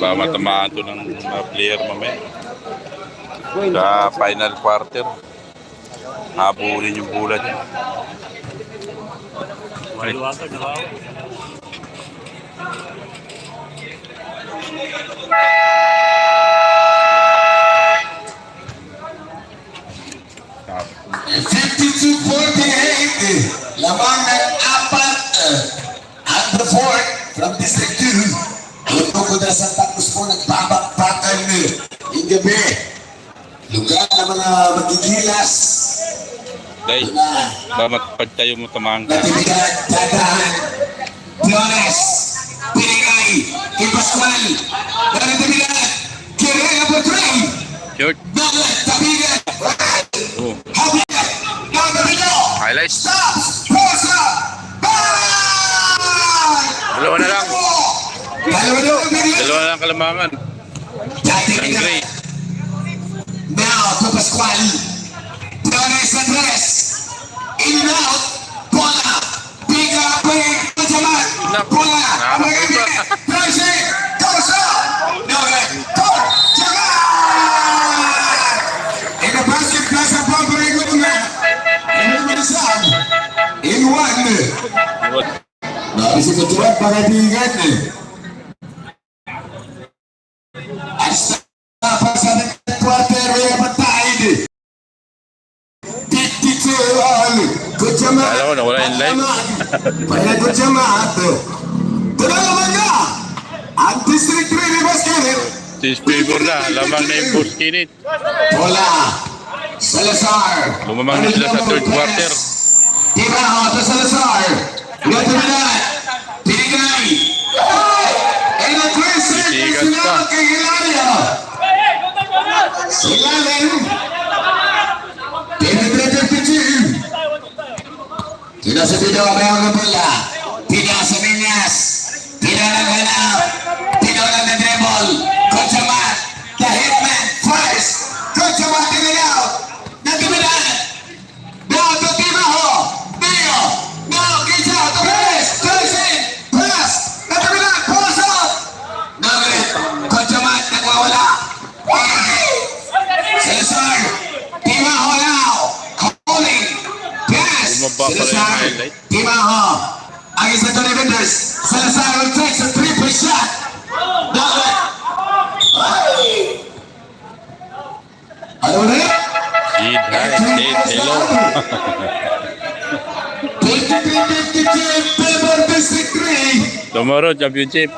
Baka matamaan ito ng player mamaya. Sa final quarter. Habulin yung bola niya. Lamang ng apat at the fourth from District 2. Luto na Santa Cruz po nagbabakbakan yung gabi. Lugar na mga magigilas. Guys, baka pagtayo mo tamang ka. Natibigan, Dadahan, Flores, Pinigay, Ipascual, Natibigan, Kirega Portray, Short. Dagat, Tabigan, Oh. Habigat, Nagabino, Highlights. Stops, Posa, Dalawa na lang. Dalawa na lang kalamangan. Ang gray. Now to Pascual, Flores Andres, in and out, bola, Piga, Pwede, Pajaman, bola, Amagabine, Flores, Kosa, Nore, Kor, Jaman! In the basket, Plaza Pumper, in one. Nabisi ko tuwag pagadigan at sa quarter matay 52 all good jamaat. Alam ko, nawala yung live. Pala good jamaat. Tara naman nga ang District 3 ni Basket. Favor na. Lamang na yung post kinit. Bola Salazar. Lumamang na sila sa third quarter. Tibaho to Salazar. Natibilan. Pinigay. And the 3 seconds sinama kay Hilario. Silalim. Pinagre-52. Tidak sa video mayroon na bola. Tidak sa Minyas. Tidak lang hanap. Tidak lang na dribble. Kochamat. The hitman. First. Kochamat in and out. Natibilan. Now to Tibaho. Dio. Now gets out. Press. Turns in. Press. Natibilan. Pulls up. Nagrit. Kochamat nagwawala. Cesar. Tibaho now. Calling. Pass. Bumaba pala yung Cesar. highlight. Tibaho. Against the Tony Vendors. Salazar will take a 3-point shot. Nagrit. Ano na yun? Sid, hi. Sid, hello. 23-52 favor District 3. Tomorrow, championship.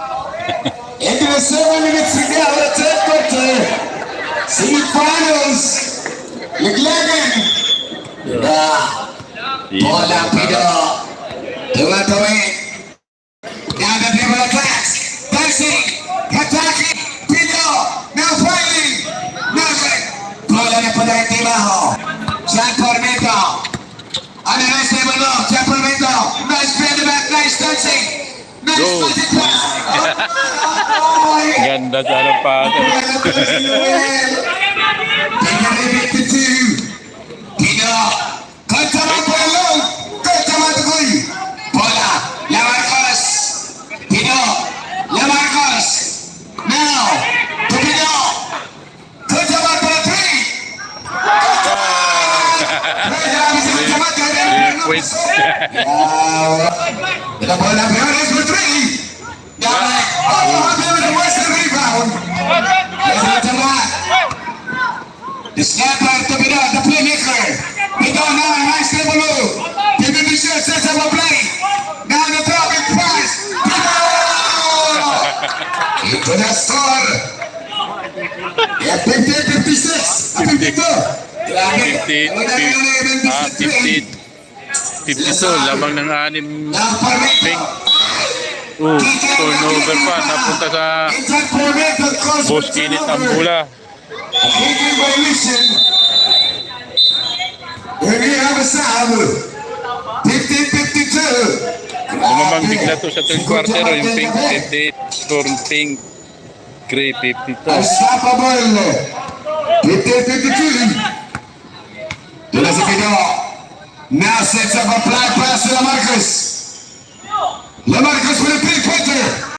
Into the 7 minutes to go, the third quarter. Semifinals. Liglagan. Bola Pido. Tumatawid. Now the dribble attacks. Dancing. Attacking. Pido. Now fighting. Nothing. Bola na pala yung Tibaho. John Cormento. On the nice table low. John Cormento. Nice play in the back. Nice dancing. Nice Go. magic pass. Ganda sa ng pato. Points. The bola is for 3. The snapper to Pido, the playmaker. Pido now, nice level move. Pido the shot, sets up a play. Now the dropping pass. Pido! Into the score. Yeah, 50-56. 52. 52, lamang ng 6 pink. Turnover pa, napunta sa boss kinit ang bola. Lumamang bigla to sa third quarter, yung pink 58, score pink, gray 52. Unstoppable. 50-52. Tula si Pido. Now sets up a fly pass to Lamarcus. Lamarcus with a 3-pointer.